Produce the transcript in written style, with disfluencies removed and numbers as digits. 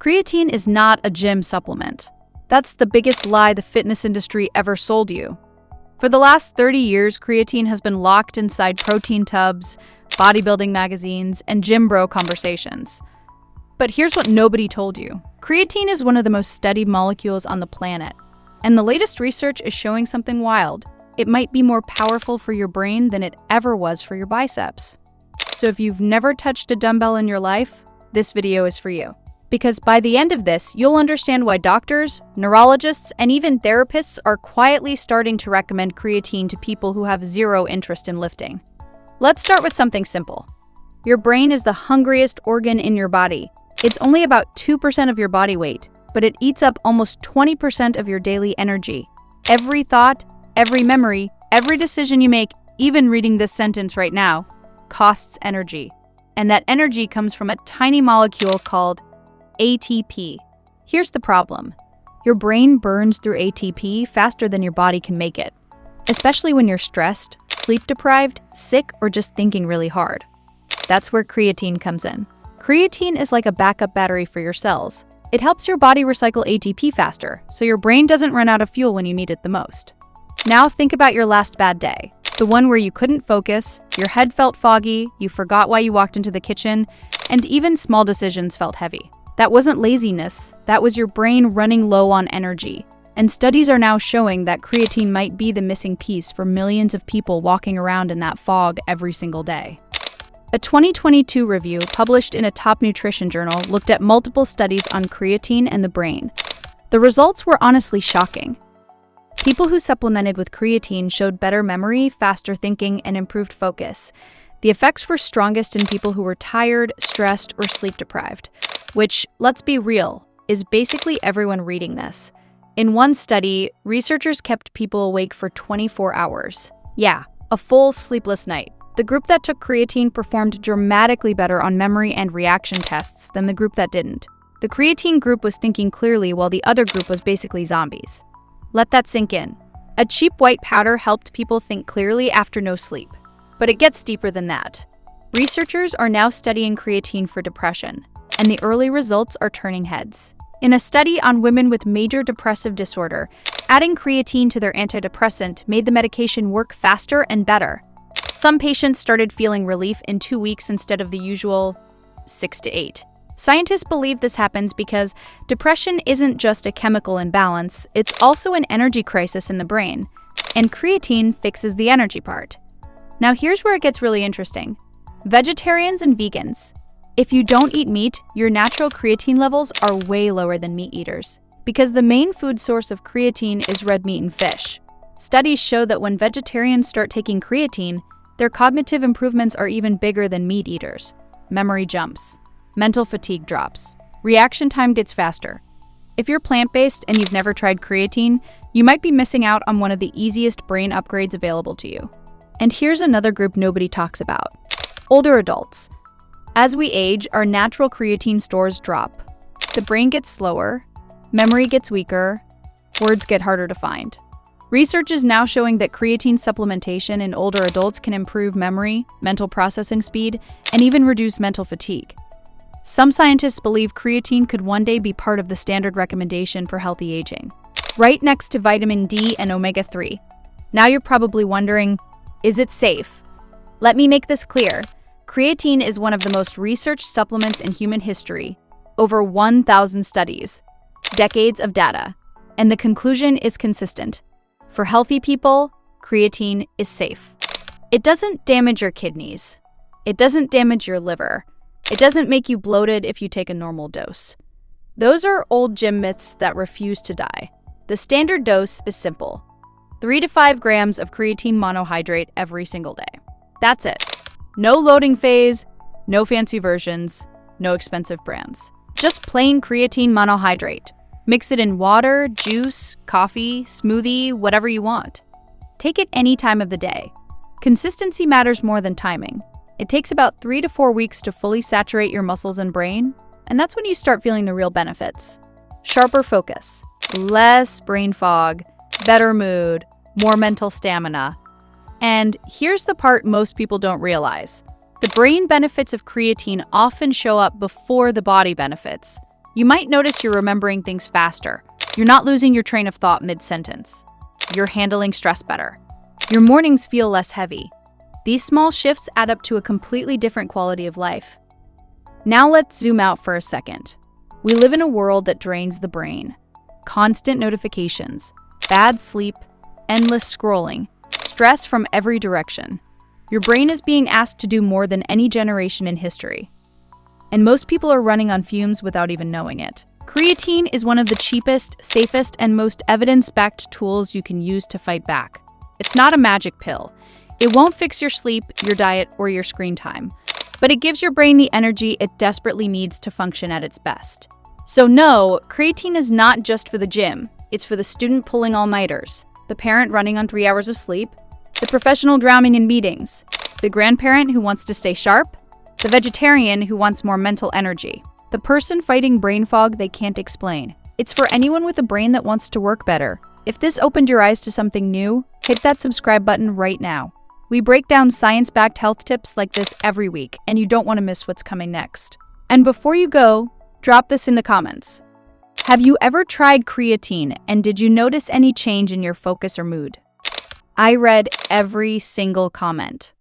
Creatine is not a gym supplement. That's the biggest lie the fitness industry ever sold you. For the last 30 years, creatine has been locked inside protein tubs, bodybuilding magazines, and gym bro conversations. But here's what nobody told you. Creatine is one of the most studied molecules on the planet, and the latest research is showing something wild. It might be more powerful for your brain than it ever was for your biceps. So if you've never touched a dumbbell in your life, this video is for you. Because by the end of this, you'll understand why doctors, neurologists, and even therapists are quietly starting to recommend creatine to people who have zero interest in lifting. Let's start with something simple. Your brain is the hungriest organ in your body. It's only about 2% of your body weight, but it eats up almost 20% of your daily energy. Every thought, every memory, every decision you make, even reading this sentence right now, costs energy. And that energy comes from a tiny molecule called ATP. Here's the problem. Your brain burns through ATP faster than your body can make it, especially when you're stressed, sleep-deprived, sick, or just thinking really hard. That's where creatine comes in. Creatine is like a backup battery for your cells. It helps your body recycle ATP faster, so your brain doesn't run out of fuel when you need it the most. Now think about your last bad day. The one where you couldn't focus, your head felt foggy, you forgot why you walked into the kitchen, and even small decisions felt heavy. That wasn't laziness, that was your brain running low on energy. And studies are now showing that creatine might be the missing piece for millions of people walking around in that fog every single day. A 2022 review published in a top nutrition journal looked at multiple studies on creatine and the brain. The results were honestly shocking. People who supplemented with creatine showed better memory, faster thinking, and improved focus. The effects were strongest in people who were tired, stressed, or sleep-deprived, which, let's be real, is basically everyone reading this. In one study, researchers kept people awake for 24 hours. Yeah, a full sleepless night. The group that took creatine performed dramatically better on memory and reaction tests than the group that didn't. The creatine group was thinking clearly while the other group was basically zombies. Let that sink in. A cheap white powder helped people think clearly after no sleep. But it gets deeper than that. Researchers are now studying creatine for depression, and the early results are turning heads. In a study on women with major depressive disorder, adding creatine to their antidepressant made the medication work faster and better. Some patients started feeling relief in 2 weeks instead of the usual 6 to 8. Scientists believe this happens because depression isn't just a chemical imbalance, it's also an energy crisis in the brain, and creatine fixes the energy part. Now here's where it gets really interesting. Vegetarians and vegans. If you don't eat meat, your natural creatine levels are way lower than meat eaters, because the main food source of creatine is red meat and fish. Studies show that when vegetarians start taking creatine, their cognitive improvements are even bigger than meat eaters. Memory jumps. Mental fatigue drops. Reaction time gets faster. If you're plant-based and you've never tried creatine, you might be missing out on one of the easiest brain upgrades available to you. And here's another group nobody talks about. Older adults. As we age, our natural creatine stores drop. The brain gets slower, memory gets weaker, words get harder to find. Research is now showing that creatine supplementation in older adults can improve memory, mental processing speed, and even reduce mental fatigue. Some scientists believe creatine could one day be part of the standard recommendation for healthy aging, right next to vitamin D and omega-3. Now you're probably wondering, is it safe? Let me make this clear. Creatine is one of the most researched supplements in human history. Over 1,000 studies, decades of data, and the conclusion is consistent. For healthy people, creatine is safe. It doesn't damage your kidneys. It doesn't damage your liver. It doesn't make you bloated if you take a normal dose. Those are old gym myths that refuse to die. The standard dose is simple. 3 to 5 grams of creatine monohydrate every single day. That's it. No loading phase, no fancy versions, no expensive brands. Just plain creatine monohydrate. Mix it in water, juice, coffee, smoothie, whatever you want. Take it any time of the day. Consistency matters more than timing. It takes about 3 to 4 weeks to fully saturate your muscles and brain, and that's when you start feeling the real benefits. Sharper focus, less brain fog, better mood, more mental stamina. And here's the part most people don't realize. The brain benefits of creatine often show up before the body benefits. You might notice you're remembering things faster. You're not losing your train of thought mid-sentence. You're handling stress better. Your mornings feel less heavy. These small shifts add up to a completely different quality of life. Now let's zoom out for a second. We live in a world that drains the brain. Constant notifications, bad sleep, endless scrolling, stress from every direction. Your brain is being asked to do more than any generation in history. And most people are running on fumes without even knowing it. Creatine is one of the cheapest, safest, and most evidence-backed tools you can use to fight back. It's not a magic pill. It won't fix your sleep, your diet, or your screen time, but it gives your brain the energy it desperately needs to function at its best. So no, creatine is not just for the gym. It's for the student pulling all-nighters, the parent running on 3 hours of sleep, the professional drowning in meetings, the grandparent who wants to stay sharp, the vegetarian who wants more mental energy, the person fighting brain fog they can't explain. It's for anyone with a brain that wants to work better. If this opened your eyes to something new, hit that subscribe button right now. We break down science-backed health tips like this every week, and you don't want to miss what's coming next. And before you go, drop this in the comments. Have you ever tried creatine, and did you notice any change in your focus or mood? I read every single comment.